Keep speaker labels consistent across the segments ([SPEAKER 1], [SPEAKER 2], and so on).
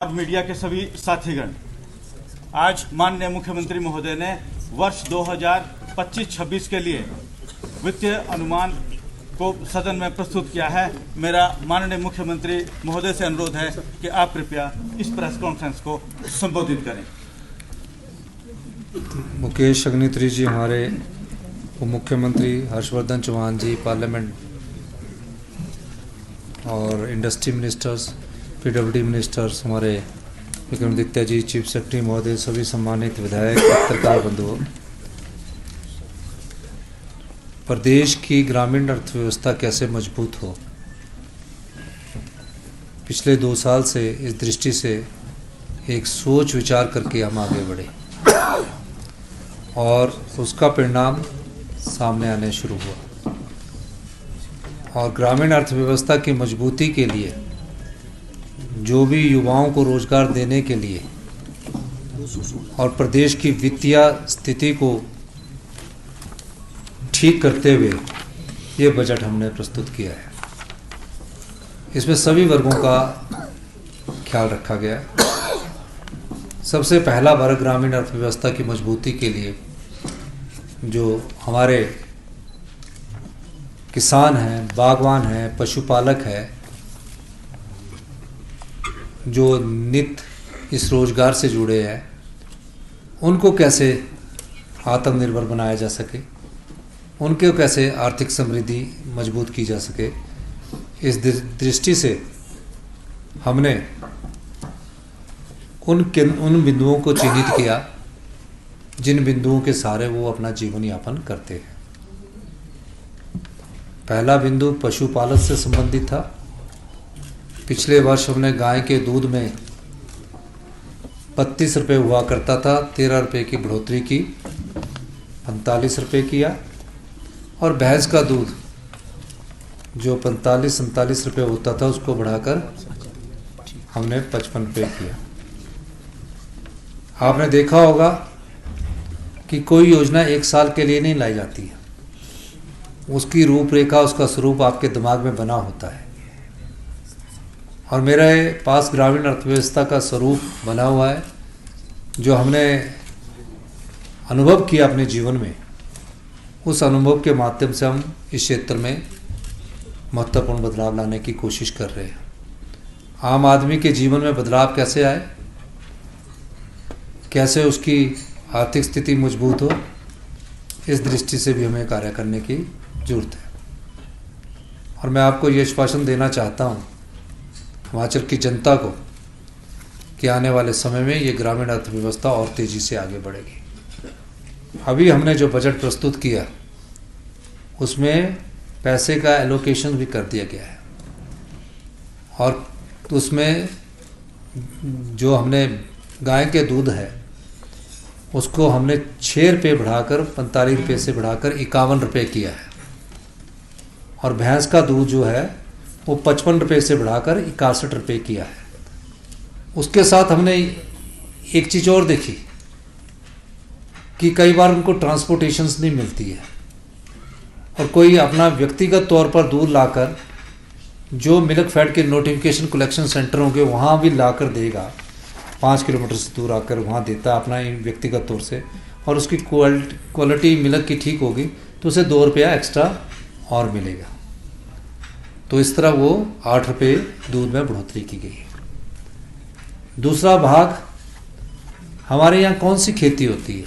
[SPEAKER 1] अब मीडिया के सभी साथीगण, आज माननीय मुख्यमंत्री महोदय ने वर्ष 2025-26 के लिए वित्तीय अनुमान को सदन में प्रस्तुत किया है। मेरा माननीय मुख्यमंत्री महोदय से अनुरोध है कि आप कृपया इस प्रेस कॉन्फ्रेंस को संबोधित करें।
[SPEAKER 2] मुकेश अग्निहोत्री जी, हमारे उप मुख्यमंत्री हर्षवर्धन चौहान जी, पार्लियामेंट और इंडस्ट्री मिनिस्टर्स, पीडब्ल्यूडी मिनिस्टर्स, हमारे विक्रमादित्य जी, चीफ सेक्रेटरी महोदय, सभी सम्मानित विधायक, पत्रकार बंधुओं, प्रदेश की ग्रामीण अर्थव्यवस्था कैसे मजबूत हो, पिछले 2 साल से इस दृष्टि से एक सोच विचार करके हम आगे बढ़े और उसका परिणाम सामने आने शुरू हुआ। और ग्रामीण अर्थव्यवस्था की मजबूती के लिए, जो भी युवाओं को रोजगार देने के लिए और प्रदेश की वित्तीय स्थिति को ठीक करते हुए ये बजट हमने प्रस्तुत किया है। इसमें सभी वर्गों का ख्याल रखा गया। सबसे पहला वर्ग ग्रामीण अर्थव्यवस्था की मजबूती के लिए जो हमारे किसान हैं, बागवान हैं, पशुपालक हैं, जो नित्य इस रोजगार से जुड़े हैं, उनको कैसे आत्मनिर्भर बनाया जा सके, उनके कैसे आर्थिक समृद्धि मजबूत की जा सके, इस दृष्टि से हमने उन बिंदुओं को चिन्हित किया जिन बिंदुओं के सहारे वो अपना जीवन यापन करते हैं। पहला बिंदु पशुपालन से संबंधित था। पिछले वर्ष हमने गाय के दूध में 32 रुपये हुआ करता था, 13 रुपये की बढ़ोतरी की, 45 रुपये किया। और भैंस का दूध जो 45-47 रुपये होता था, उसको बढ़ाकर हमने 55 रुपये किया। आपने देखा होगा कि कोई योजना 1 साल के लिए नहीं लाई जाती है, उसकी रूपरेखा, उसका स्वरूप आपके दिमाग में बना होता है। और मेरे पास ग्रामीण अर्थव्यवस्था का स्वरूप बना हुआ है, जो हमने अनुभव किया अपने जीवन में। उस अनुभव के माध्यम से हम इस क्षेत्र में महत्वपूर्ण बदलाव लाने की कोशिश कर रहे हैं। आम आदमी के जीवन में बदलाव कैसे आए, कैसे उसकी आर्थिक स्थिति मजबूत हो, इस दृष्टि से भी हमें कार्य करने की जरूरत है। और मैं आपको ये आश्वासन देना चाहता हूँ हिमाचल की जनता को कि आने वाले समय में ये ग्रामीण अर्थव्यवस्था और तेज़ी से आगे बढ़ेगी। अभी हमने जो बजट प्रस्तुत किया उसमें पैसे का एलोकेशन भी कर दिया गया है, और उसमें जो हमने गाय के दूध है उसको हमने 6 रुपये बढ़ाकर 45 रुपये से बढ़ाकर 51 रुपये किया है। और भैंस का दूध जो है वो 55 रुपये से बढ़ाकर 61 रुपये किया है। उसके साथ हमने एक चीज़ और देखी कि कई बार उनको ट्रांसपोर्टेशंस नहीं मिलती है, और कोई अपना व्यक्तिगत तौर पर दूध लाकर, जो मिल्क फैट के नोटिफिकेशन कलेक्शन सेंटर होंगे वहाँ भी लाकर देगा, 5 किलोमीटर से दूर आकर वहाँ देता है अपना व्यक्तिगत तौर से, और उसकी क्वालिटी मिल्क की ठीक होगी तो उसे 2 रुपया एक्स्ट्रा और मिलेगा। तो इस तरह वो 8 रुपये दूध में बढ़ोतरी की गई। दूसरा भाग, हमारे यहाँ कौन सी खेती होती है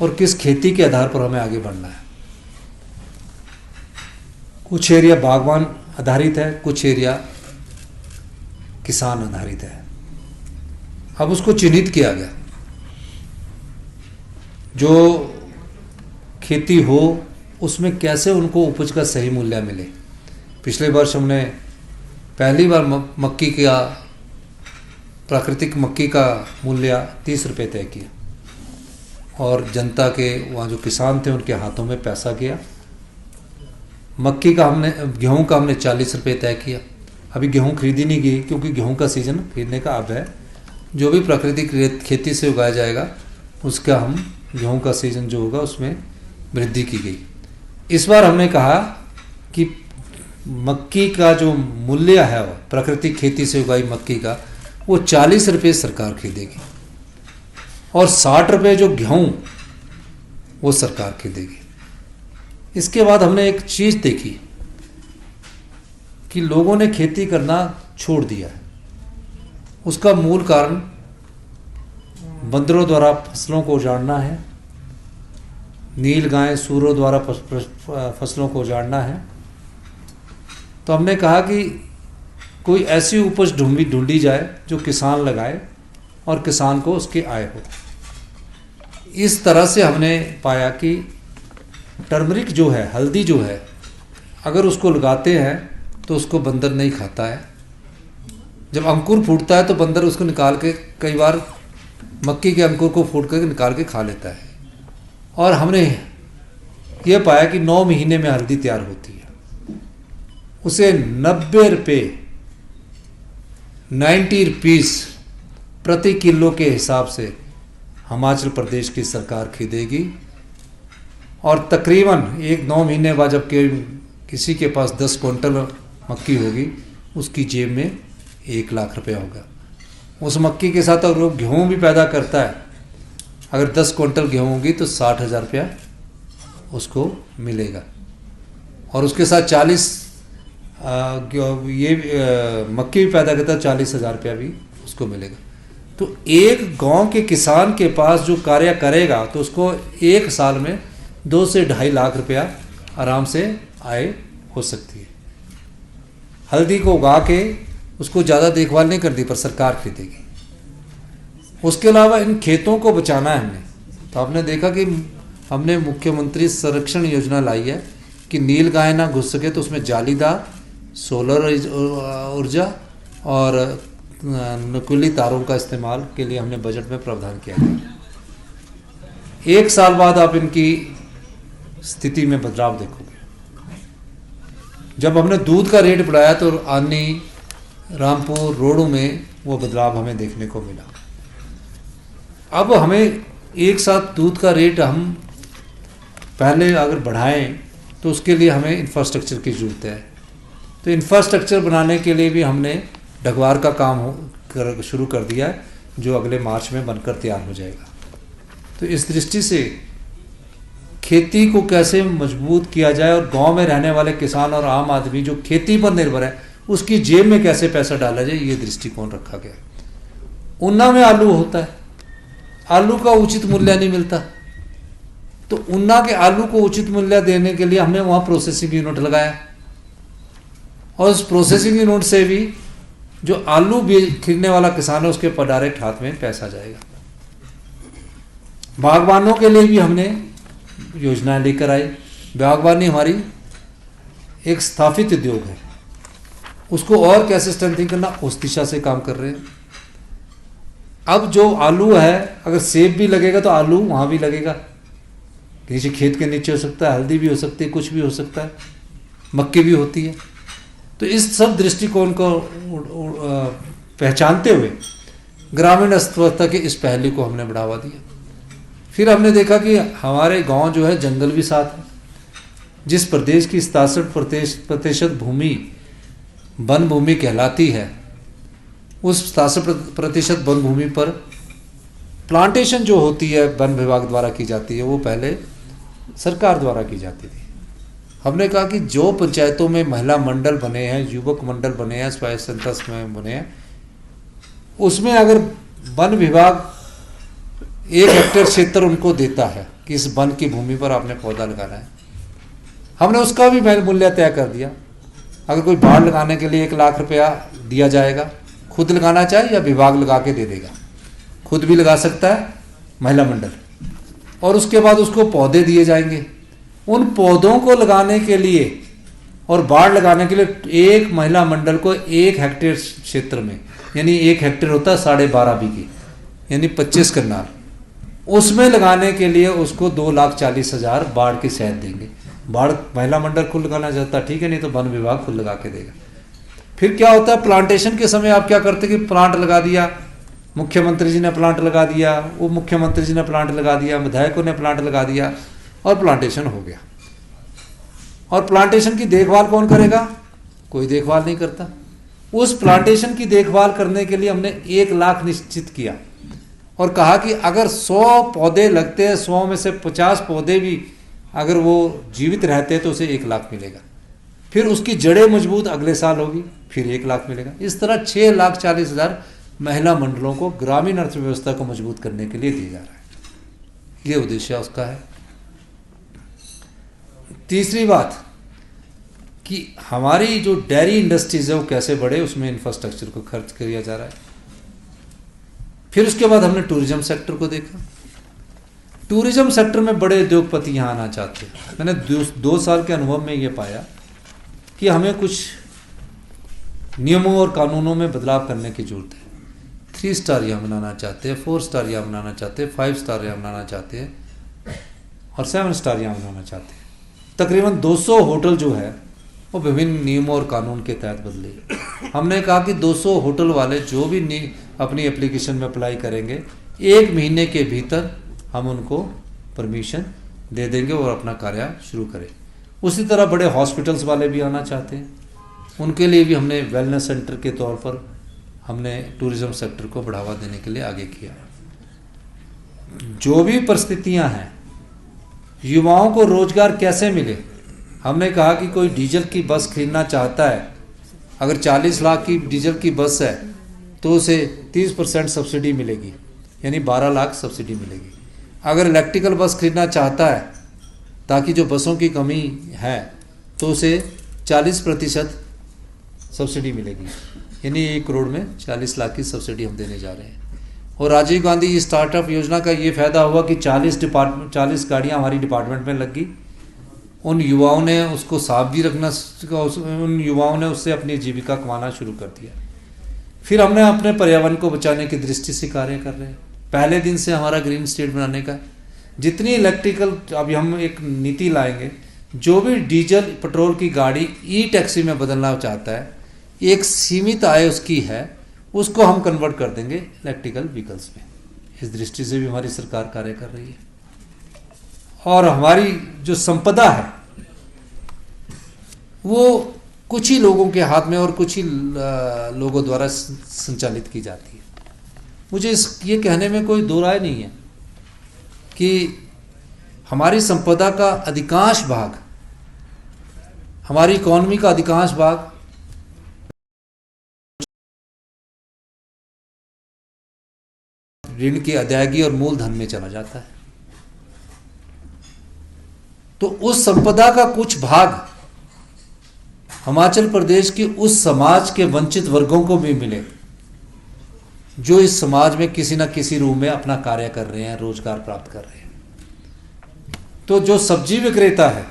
[SPEAKER 2] और किस खेती के आधार पर हमें आगे बढ़ना है। कुछ एरिया बागवान आधारित है, कुछ एरिया किसान आधारित है। अब उसको चिन्हित किया गया, जो खेती हो उसमें कैसे उनको उपज का सही मूल्य मिले। पिछले वर्ष हमने पहली बार मक्की का, प्राकृतिक मक्की का मूल्य 30 रुपये तय किया, और जनता के वहाँ जो किसान थे उनके हाथों में पैसा गया। मक्की का हमने, गेहूँ का हमने 40 रुपये तय किया। अभी गेहूँ खरीदी नहीं गई क्योंकि गेहूँ का सीज़न खरीदने का अब है। जो भी प्राकृतिक खेती से उगाया जाएगा उसका हम गेहूँ का सीज़न जो होगा उसमें वृद्धि की गई। इस बार हमने कहा कि मक्की का जो मूल्य है वो प्राकृतिक खेती से उगाई मक्की का वो 40 रुपये सरकार खरीदेगी और 60 रुपये जो गेहूँ वो सरकार खरीदेगी। इसके बाद हमने एक चीज़ देखी कि लोगों ने खेती करना छोड़ दिया है। उसका मूल कारण बंदरों द्वारा फसलों को उजाड़ना है, नील गाय सूरों द्वारा फसलों को उजाड़ना है। तो हमने कहा कि कोई ऐसी उपज ढूंढी जाए जो किसान लगाए और किसान को उसकी आय हो। इस तरह से हमने पाया कि टर्मरिक जो है, हल्दी जो है, अगर उसको लगाते हैं तो उसको बंदर नहीं खाता है। जब अंकुर फूटता है तो बंदर उसको निकाल के, कई बार मक्की के अंकुर को फूट कर निकाल के खा लेता है। और हमने ये पाया कि 9 महीने में हल्दी तैयार होती है। उसे 90 रुपये 90 रुपीस प्रति किलो के हिसाब से हिमाचल प्रदेश की सरकार खरीदेगी। और तकरीबन 9 महीने बाद जब किसी के पास 10 क्विंटल मक्की होगी, उसकी जेब में 1 लाख रुपया होगा। उस मक्की के साथ अगर वो गेहूँ भी पैदा करता है, अगर 10 क्विंटल गेहूँ होगी तो 60,000 रुपया उसको मिलेगा। और उसके साथ 40 मक्की भी पैदा करता है, 40,000 रुपया भी उसको मिलेगा। तो एक गांव के किसान के पास जो कार्य करेगा तो उसको 1 साल में 2 से 2.5 लाख रुपया आराम से आय हो सकती है। हल्दी को उगा के उसको ज़्यादा देखभाल नहीं करती, पर सरकार खरीदेगी। उसके अलावा इन खेतों को बचाना है हमने। तो आपने देखा कि हमने मुख्यमंत्री संरक्षण योजना लाई है कि नील गाय ना घुस सके, तो उसमें जालीदार सोलर ऊर्जा और नुकीली तारों का इस्तेमाल के लिए हमने बजट में प्रावधान किया है। 1 साल बाद आप इनकी स्थिति में बदलाव देखोगे। जब हमने दूध का रेट बढ़ाया तो आनी, रामपुर, रोडों में वो बदलाव हमें देखने को मिला। अब हमें एक साथ दूध का रेट हम पहले अगर बढ़ाएं तो उसके लिए हमें इंफ्रास्ट्रक्चर की ज़रूरत है। तो इंफ्रास्ट्रक्चर बनाने के लिए भी हमने ढगवार का काम शुरू कर दिया है, जो अगले मार्च में बनकर तैयार हो जाएगा। तो इस दृष्टि से खेती को कैसे मजबूत किया जाए और गांव में रहने वाले किसान और आम आदमी जो खेती पर निर्भर है, उसकी जेब में कैसे पैसा डाला जाए, ये दृष्टिकोण रखा गया। ऊना में आलू होता है, आलू का उचित मूल्य नहीं मिलता, तो ऊना के आलू को उचित मूल्य देने के लिए हमने वहाँ प्रोसेसिंग यूनिट लगाया। और उस प्रोसेसिंग यूनिट से भी जो आलू खरीदने वाला किसान है उसके डायरेक्ट हाथ में पैसा जाएगा। बागवानों के लिए भी हमने योजनाएं लेकर आए। बागवानी हमारी एक स्थापित उद्योग है, उसको और कैसे स्ट्रेंथनिंग करना, उस दिशा से काम कर रहे हैं। अब जो आलू है, अगर सेब भी लगेगा तो आलू वहाँ भी लगेगा, किसी खेत के नीचे हो सकता है, हल्दी भी हो सकती है, कुछ भी हो सकता है, मक्की भी होती है। तो इस सब दृष्टिकोण को पहचानते हुए ग्रामीण अर्थव्यवस्था के इस पहलू को हमने बढ़ावा दिया। फिर हमने देखा कि हमारे गांव जो है जंगल भी साथ है। जिस प्रदेश की 67% भूमि वन भूमि कहलाती है, उस 67% वन भूमि पर प्लांटेशन जो होती है वन विभाग द्वारा की जाती है, वो पहले सरकार द्वारा की जाती थी। हमने कहा कि जो पंचायतों में महिला मंडल बने हैं, युवक मंडल बने हैं, स्वायत्त संस्था में बने हैं, उसमें अगर वन विभाग 1 हेक्टेयर क्षेत्र उनको देता है कि इस वन की भूमि पर आपने पौधा लगाना है, हमने उसका भी मूल्य तय कर दिया। अगर कोई बाड़ लगाने के लिए 1 लाख रुपया दिया जाएगा, खुद लगाना चाहे या विभाग लगा के दे देगा, खुद भी लगा सकता है महिला मंडल, और उसके बाद उसको पौधे दिए जाएंगे। उन पौधों को लगाने के लिए और बाड़ लगाने के लिए एक महिला मंडल को 1 हेक्टेयर क्षेत्र में, यानी 1 हेक्टेयर होता है 12.5 बीघे, यानी 25 कनाल, उसमें लगाने के लिए उसको 2,40,000 बाढ़ की शहद देंगे। बाढ़ महिला मंडल खुद लगाना चाहता ठीक है, नहीं तो वन विभाग खुद लगा के देगा। फिर क्या होता है, प्लांटेशन के समय आप क्या करते कि प्लांट लगा दिया, मुख्यमंत्री जी ने प्लांट लगा दिया, उप मुख्यमंत्री जी ने प्लांट लगा दिया, विधायकों ने प्लांट लगा दिया और प्लांटेशन हो गया। और प्लांटेशन की देखभाल कौन करेगा? कोई देखभाल नहीं करता। उस प्लांटेशन की देखभाल करने के लिए हमने 1 लाख निश्चित किया और कहा कि अगर 100 पौधे लगते हैं, 100 में से 50 पौधे भी अगर वो जीवित रहते हैं तो उसे 1 लाख मिलेगा। फिर उसकी जड़ें मजबूत अगले साल होगी, फिर 1 लाख मिलेगा। इस तरह 6,40,000 महिला मंडलों को ग्रामीण अर्थव्यवस्था को मजबूत करने के लिए दिया जा रहा है। ये उद्देश्य उसका है। तीसरी बात कि हमारी जो डेयरी इंडस्ट्रीज है वो कैसे बढ़े, उसमें इंफ्रास्ट्रक्चर को खर्च किया जा रहा है। फिर उसके बाद हमने टूरिज्म सेक्टर को देखा। टूरिज्म सेक्टर में बड़े उद्योगपति यहाँ आना चाहते हैं। मैंने 2 साल के अनुभव में ये पाया कि हमें कुछ नियमों और कानूनों में बदलाव करने की जरूरत है। 3 स्टार यहाँ बनाना चाहते हैं, 4 स्टार यहाँ बनाना चाहते हैं, 5 स्टार यहाँ बनाना चाहते हैं और 7 स्टार यहाँ बनाना चाहते हैं। तकरीबन 200 होटल जो है वो विभिन्न नियमों और कानून के तहत बदले। हमने कहा कि 200 होटल वाले जो भी अपनी एप्लीकेशन में अप्लाई करेंगे, 1 महीने के भीतर हम उनको परमिशन दे देंगे और अपना कार्य शुरू करें। उसी तरह बड़े हॉस्पिटल्स वाले भी आना चाहते हैं, उनके लिए भी हमने वेलनेस सेंटर के तौर पर हमने टूरिज्म सेक्टर को बढ़ावा देने के लिए आगे किया। जो भी परिस्थितियां हैं, युवाओं को रोजगार कैसे मिले, हमने कहा कि कोई डीजल की बस खरीदना चाहता है, अगर 40 लाख की डीजल की बस है तो उसे 30% सब्सिडी मिलेगी, यानी 12 लाख सब्सिडी मिलेगी। अगर इलेक्ट्रिकल बस खरीदना चाहता है ताकि जो बसों की कमी है तो उसे 40% सब्सिडी मिलेगी, यानी 1 करोड़ में 40 लाख की सब्सिडी हम देने जा रहे हैं। और राजीव गांधी स्टार्टअप योजना का ये फ़ायदा हुआ कि 40 गाड़ियाँ हमारी डिपार्टमेंट में लग गई। उन युवाओं ने उसको साफ भी रखना, उन युवाओं ने उससे अपनी जीविका कमाना शुरू कर दिया। फिर हमने अपने पर्यावरण को बचाने की दृष्टि से कार्य कर रहे हैं। पहले दिन से हमारा ग्रीन स्टेट बनाने का, जितनी इलेक्ट्रिकल, अभी हम एक नीति लाएंगे, जो भी डीजल पेट्रोल की गाड़ी ई टैक्सी में बदलना चाहता है, एक सीमित आय उसकी है, उसको हम कन्वर्ट कर देंगे इलेक्ट्रिकल व्हीकल्स में। इस दृष्टि से भी हमारी सरकार कार्य कर रही है। और हमारी जो संपदा है वो कुछ ही लोगों के हाथ में और कुछ ही लोगों द्वारा संचालित की जाती है। मुझे ये कहने में कोई दो राय नहीं है कि हमारी संपदा का अधिकांश भाग, हमारी इकॉनमी का अधिकांश भाग ऋण की अदायगी और मूलधन में चला जाता है। तो उस संपदा का कुछ भाग हिमाचल प्रदेश के उस समाज के वंचित वर्गों को भी मिले जो इस समाज में किसी न किसी रूप में अपना कार्य कर रहे हैं, रोजगार प्राप्त कर रहे हैं। तो जो सब्जी विक्रेता है,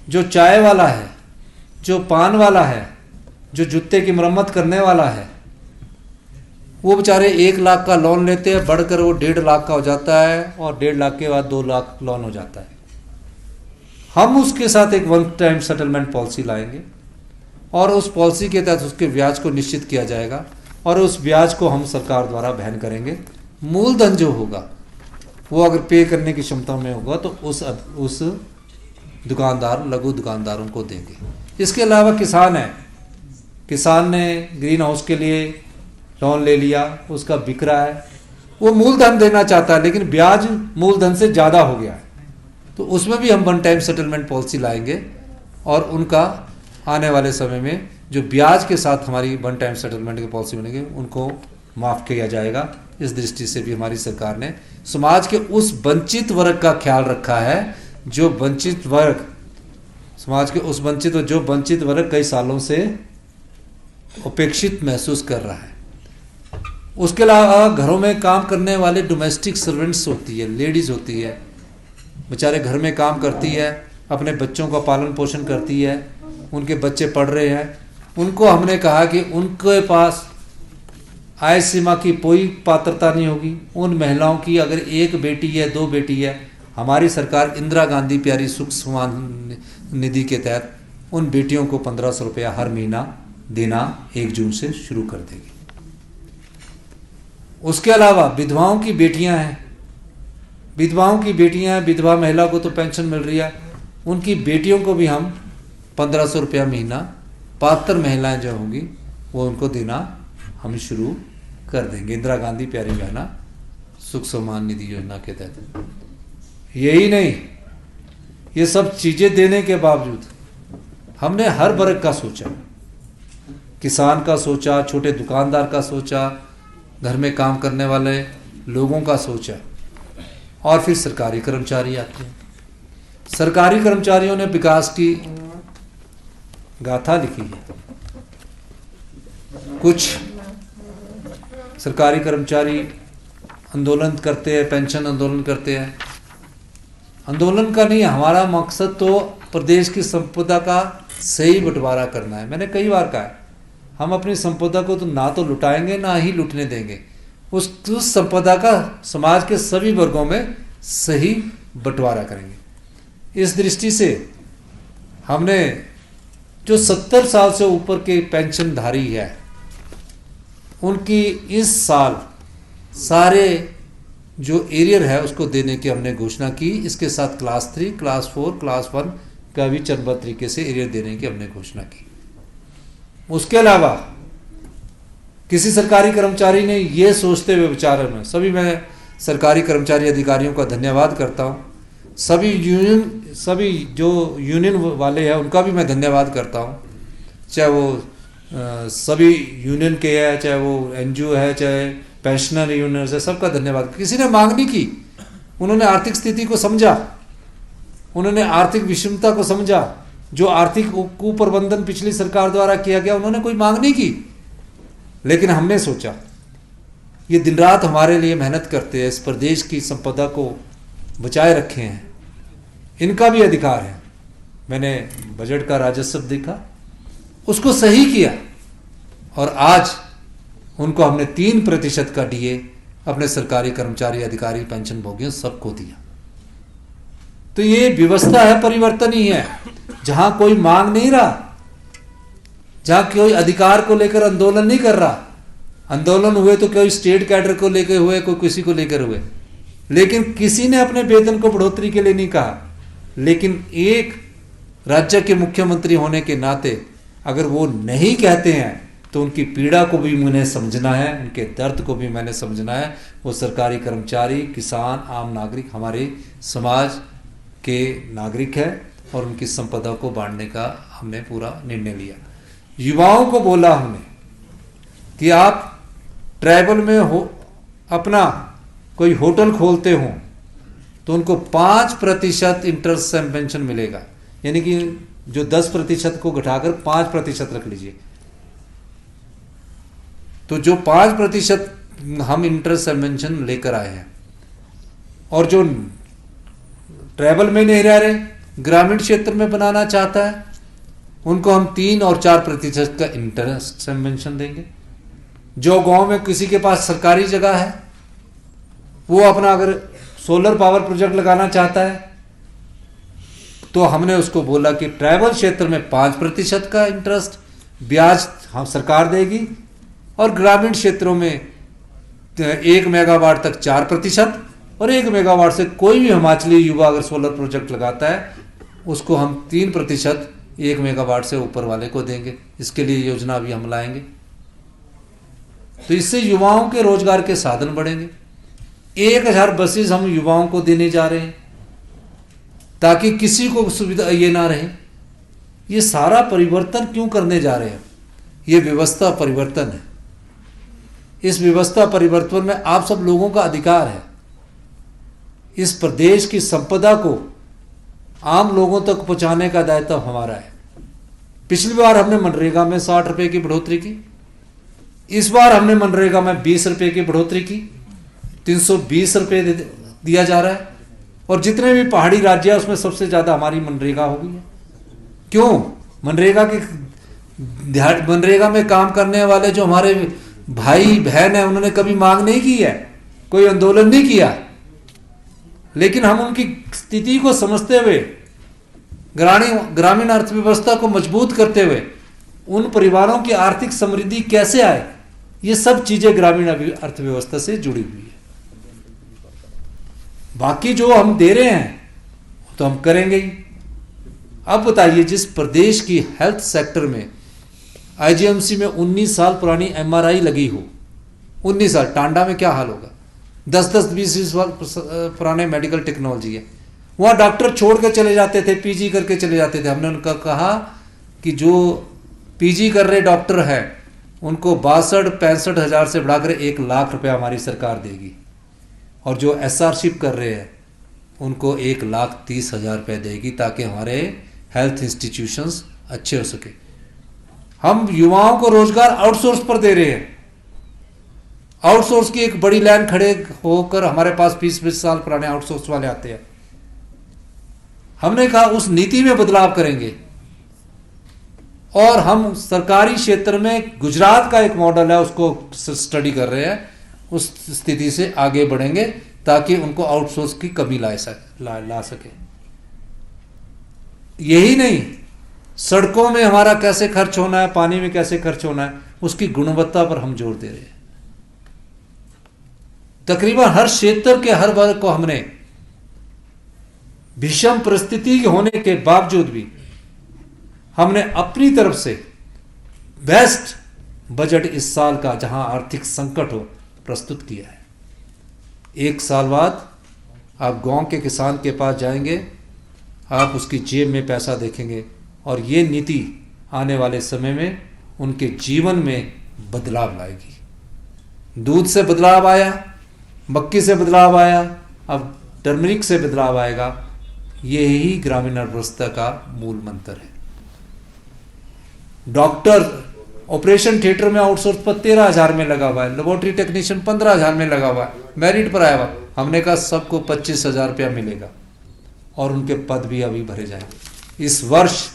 [SPEAKER 2] जो चाय वाला है, जो पान वाला है, जो जूते की मरम्मत करने वाला है, वो बेचारे 1 लाख का लोन लेते हैं, बढ़कर वो 1.5 लाख का हो जाता है और 1.5 लाख के बाद 2 लाख लोन हो जाता है। हम उसके साथ एक 1 टाइम सेटलमेंट पॉलिसी लाएंगे और उस पॉलिसी के तहत उसके ब्याज को निश्चित किया जाएगा और उस ब्याज को हम सरकार द्वारा वहन करेंगे। मूलधन जो होगा वो अगर पे करने की क्षमता में होगा तो उस दुकानदार, लघु दुकानदारों को देंगे। इसके अलावा किसान है, किसान ने ग्रीन हाउस के लिए लोन ले लिया, उसका बिक रहा है, वो मूलधन देना चाहता है लेकिन ब्याज मूलधन से ज़्यादा हो गया है, तो उसमें भी हम 1 टाइम सेटलमेंट पॉलिसी लाएंगे और उनका आने वाले समय में जो ब्याज के साथ हमारी 1 टाइम सेटलमेंट की पॉलिसी बनेगी उनको माफ़ किया जाएगा। इस दृष्टि से भी हमारी सरकार ने समाज के उस वंचित वर्ग का ख्याल रखा है, जो वंचित वर्ग, समाज के उस वंचित वर्ग कई सालों से उपेक्षित महसूस कर रहा है। उसके अलावा घरों में काम करने वाले डोमेस्टिक सर्वेंट्स होती है, लेडीज़ होती है, बेचारे घर में काम करती है, अपने बच्चों का पालन पोषण करती है, उनके बच्चे पढ़ रहे हैं, उनको हमने कहा कि उनके पास आय सीमा की कोई पात्रता नहीं होगी। उन महिलाओं की अगर 1 बेटी है, 2 बेटी है, हमारी सरकार इंदिरा गांधी प्यारी सुख सम्मान निधि के तहत उन बेटियों को 1500 रुपया हर महीना देना 1 जून से शुरू कर देगी। उसके अलावा विधवाओं की बेटियां हैं, विधवा महिला को तो पेंशन मिल रही है, उनकी बेटियों को भी हम 1500 रुपया महीना, पात्र महिलाएं जो होंगी वो उनको देना हम शुरू कर देंगे। इंदिरा गांधी प्यारी बहना सुख सम्मान निधि योजना के तहत। यही नहीं, ये सब चीज़ें देने के बावजूद हमने हर वर्ग का सोचा, किसान का सोचा, छोटे दुकानदार का सोचा, घर में काम करने वाले लोगों का सोचा, और फिर सरकारी कर्मचारी आते हैं। सरकारी कर्मचारियों ने विकास की गाथा लिखी है। कुछ सरकारी कर्मचारी आंदोलन करते हैं, पेंशन आंदोलन करते हैं। आंदोलन का नहीं, हमारा मकसद तो प्रदेश की संपदा का सही बंटवारा करना है। मैंने कई बार कहा है, हम अपनी संपदा को तो ना तो लुटाएंगे ना ही लूटने देंगे। उस संपदा का समाज के सभी वर्गों में सही बंटवारा करेंगे। इस दृष्टि से हमने जो 70 साल से ऊपर के पेंशनधारी है, उनकी इस साल सारे जो एरियर है उसको देने की हमने घोषणा की। इसके साथ क्लास 3, क्लास 4, क्लास 1 का भी चरणबद्ध तरीके से एरियर देने की हमने घोषणा की। उसके अलावा किसी सरकारी कर्मचारी ने ये सोचते हुए विचारों में, सभी मैं सरकारी कर्मचारी अधिकारियों का धन्यवाद करता हूँ, सभी जो यूनियन वाले हैं उनका भी मैं धन्यवाद करता हूँ, चाहे वो सभी यूनियन के है, चाहे वो एनजीओ है, चाहे पेंशनर यूनियन है, सबका धन्यवाद। किसी ने मांग नहीं की, उन्होंने आर्थिक स्थिति को समझा, उन्होंने आर्थिक विषमता को समझा। जो आर्थिक कुप्रबंधन पिछली सरकार द्वारा किया गया, उन्होंने कोई मांग नहीं की, लेकिन हमने सोचा ये दिन रात हमारे लिए मेहनत करते हैं, इस प्रदेश की संपदा को बचाए रखे हैं, इनका भी अधिकार है। मैंने बजट का राजस्व देखा, उसको सही किया, और आज उनको हमने 3% का डीए अपने सरकारी कर्मचारी, अधिकारी, पेंशन भोगियों सबको दिया। तो ये व्यवस्था है, परिवर्तन ही है। जहां कोई मांग नहीं रहा, जहां कोई अधिकार को लेकर आंदोलन नहीं कर रहा, आंदोलन हुए तो कोई स्टेट कैडर को लेकर हुए, कोई किसी को लेकर हुए, लेकिन किसी ने अपने वेतन को बढ़ोतरी के लिए नहीं कहा। लेकिन एक राज्य के मुख्यमंत्री होने के नाते अगर वो नहीं कहते हैं तो उनकी पीड़ा को भी मैंने समझना है, उनके दर्द को भी मैंने समझना है। वो सरकारी कर्मचारी, किसान, आम नागरिक हमारे समाज के नागरिक है, और उनकी संपदा को बांटने का हमने पूरा निर्णय लिया। युवाओं को बोला हमने कि आप ट्राइबल में हो, अपना कोई होटल खोलते हो तो उनको 5% इंटरेस्ट सब्वेंशन मिलेगा, यानी कि जो 10% को घटाकर 5% रख लीजिए। तो जो 5% हम इंटरेस्ट सब्वेंशन लेकर आए हैं, और जो ट्राइबल में नहीं रह रहे, ग्रामीण क्षेत्र में बनाना चाहता है, उनको हम 3 और 4% का इंटरेस्ट सब्वेंशन देंगे। जो गांव में किसी के पास सरकारी जगह है, वो अपना अगर सोलर पावर प्रोजेक्ट लगाना चाहता है, तो हमने उसको बोला कि ट्राइबल क्षेत्र में 5% का इंटरेस्ट ब्याज हम सरकार देगी, और ग्रामीण क्षेत्रों में 1 मेगावाट तक 4%, और 1 मेगावाट से कोई भी हिमाचली युवा अगर सोलर प्रोजेक्ट लगाता है उसको हम 3% 1 मेगावाट से ऊपर वाले को देंगे। इसके लिए योजना अभी हम लाएंगे। तो इससे युवाओं के रोजगार के साधन बढ़ेंगे। 1000 बसेस हम युवाओं को देने जा रहे हैं, ताकि किसी को सुविधा ये ना रहे। ये सारा परिवर्तन क्यों करने जा रहे हैं? ये व्यवस्था परिवर्तन है। इस व्यवस्था परिवर्तन में आप सब लोगों का अधिकार है। इस प्रदेश की संपदा को आम लोगों तक पहुंचाने का दायित्व हमारा है। पिछली बार हमने मनरेगा में 60 रुपए की बढ़ोतरी की, इस बार हमने मनरेगा में 20 रुपए की बढ़ोतरी की, 320 रुपए दिया जा रहा है। और जितने भी पहाड़ी राज्य है उसमें सबसे ज्यादा हमारी मनरेगा हो गई है। क्यों? मनरेगा में काम करने वाले जो हमारे भाई बहन है, उन्होंने कभी मांग नहीं की है, कोई आंदोलन नहीं किया, लेकिन हम उनकी स्थिति को समझते हुए, ग्रामीण अर्थव्यवस्था को मजबूत करते हुए, उन परिवारों की आर्थिक समृद्धि कैसे आए, ये सब चीजें ग्रामीण अर्थव्यवस्था से जुड़ी हुई है। बाकी जो हम दे रहे हैं तो हम करेंगे ही। अब बताइए, जिस प्रदेश की हेल्थ सेक्टर में आईजीएमसी में 19 साल पुरानी एमआरआई लगी हो, 19 साल, टांडा में क्या हाल होगा? 10-10, 20-20 साल पुराने मेडिकल टेक्नोलॉजी है। वहाँ डॉक्टर छोड़ के चले जाते थे, पीजी करके चले जाते थे। हमने उनका कहा कि जो पीजी कर रहे डॉक्टर हैं उनको 62-65 हज़ार से बढ़ाकर 1 लाख रुपया हमारी सरकार देगी, और जो एसआरशिप कर रहे हैं उनको 1,30,000 रुपये देगी, ताकि हमारे हेल्थ इंस्टीट्यूशंस अच्छे हो सके। हम युवाओं को रोजगार आउटसोर्स पर दे रहे हैं। आउटसोर्स की एक बड़ी लाइन खड़े होकर हमारे पास 20-20 साल पुराने आउटसोर्स वाले आते हैं। हमने कहा उस नीति में बदलाव करेंगे, और हम सरकारी क्षेत्र में गुजरात का एक मॉडल है उसको स्टडी कर रहे हैं, उस स्थिति से आगे बढ़ेंगे ताकि उनको आउटसोर्स की कमी ला सके। यही नहीं, सड़कों में हमारा कैसे खर्च होना है, पानी में कैसे खर्च होना है, उसकी गुणवत्ता पर हम जोर दे रहे हैं। तकरीबन हर क्षेत्र के हर वर्ग को हमने, भीषण परिस्थिति होने के बावजूद भी हमने अपनी तरफ से बेस्ट बजट इस साल का, जहां आर्थिक संकट हो, प्रस्तुत किया है। 1 साल बाद आप गांव के किसान के पास जाएंगे, आप उसकी जेब में पैसा देखेंगे, और ये नीति आने वाले समय में उनके जीवन में बदलाव लाएगी। दूध से बदलाव आया, मक्की से बदलाव आया, अब टर्मरिक से बदलाव आएगा। यही ग्रामीण अर्थव्यवस्था का मूल मंत्र है। डॉक्टर ऑपरेशन थिएटर में आउटसोर्स पर 13,000 में लगा हुआ है, लेबोरेटरी टेक्नीशियन 15,000 में लगा हुआ है, मेरिट पर आया हुआ। हमने कहा सबको 25,000 रुपया मिलेगा, और उनके पद भी अभी भरे जाएंगे। इस वर्ष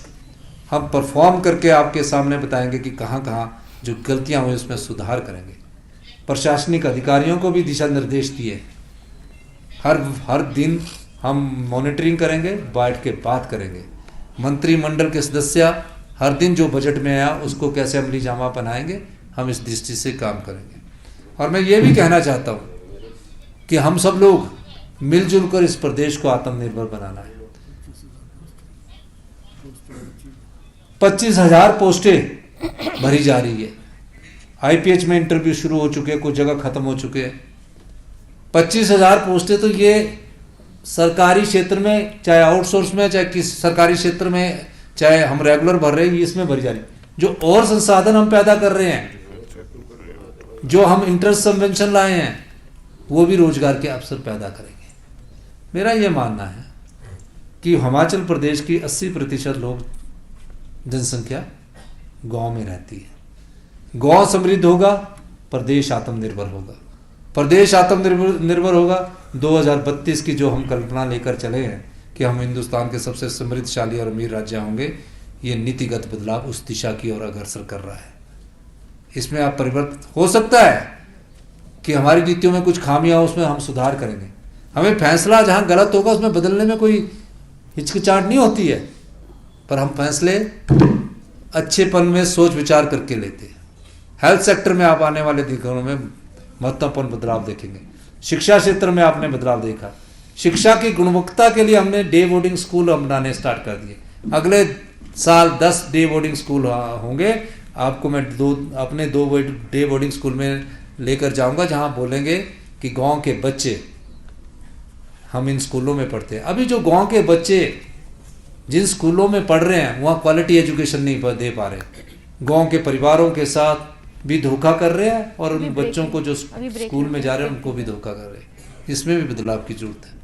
[SPEAKER 2] हम परफॉर्म करके आपके सामने बताएंगे कि कहाँ कहाँ जो गलतियां हुई उसमें सुधार करेंगे। प्रशासनिक अधिकारियों को भी दिशा निर्देश दिए। हर दिन हम मॉनिटरिंग करेंगे, बैठ के बात करेंगे। मंत्रिमंडल के सदस्य हर दिन जो बजट में आया उसको कैसे अमली जामा बनाएंगे, हम इस दृष्टि से काम करेंगे। और मैं ये भी कहना चाहता हूँ कि हम सब लोग मिलजुल कर इस प्रदेश को आत्मनिर्भर बनाना है। 25,000 पोस्टें भरी जा रही है। आईपीएच में इंटरव्यू शुरू हो चुके हैं, कुछ जगह खत्म हो चुके हैं। 25,000 पोस्टें तो ये सरकारी क्षेत्र में, चाहे आउटसोर्स में, चाहे किस सरकारी क्षेत्र में, चाहे हम रेगुलर भर रहे हैं, इसमें भरी जा रही। जो और संसाधन हम पैदा कर रहे हैं, जो हम इंटरेस्ट सबवेंशन लाए हैं, वो भी रोजगार के अवसर पैदा करेंगे। मेरा ये मानना है कि हिमाचल प्रदेश की 80% लोग जनसंख्या गांव में रहती है। गांव समृद्ध होगा, प्रदेश आत्मनिर्भर होगा। प्रदेश आत्मनिर्भर होगा, 2032 की जो हम कल्पना लेकर चले हैं कि हम हिंदुस्तान के सबसे समृद्धशाली और अमीर राज्य होंगे, ये नीतिगत बदलाव उस दिशा की ओर अग्रसर कर रहा है। इसमें आप परिवर्तन हो सकता है कि हमारी नीतियों में कुछ खामियां हो, उसमें हम सुधार करेंगे। हमें फैसला जहां गलत होगा उसमें बदलने में कोई हिचकिचाहट नहीं होती है, पर हम फैसले अच्छेपन में सोच विचार करके लेते हैं। हेल्थ सेक्टर में आप आने वाले दिनों में महत्वपूर्ण बदलाव देखेंगे। शिक्षा क्षेत्र में आपने बदलाव देखा। शिक्षा की गुणवत्ता के लिए हमने डे बोर्डिंग स्कूल बनाने स्टार्ट कर दिए। अगले साल 10 डे बोर्डिंग स्कूल होंगे। आपको मैं अपने दो डे बोर्डिंग स्कूल में लेकर जाऊंगा, जहां बोलेंगे कि गांव के बच्चे, हम इन स्कूलों में पढ़ते हैं। अभी जो गांव के बच्चे जिन स्कूलों में पढ़ रहे हैं वहाँ क्वालिटी एजुकेशन नहीं दे पा रहे, गांव के परिवारों के साथ भी धोखा कर रहे हैं, और उन बच्चों को जो स्कूल में जा रहे हैं उनको भी धोखा कर रहे हैं। इसमें भी बदलाव की जरूरत है।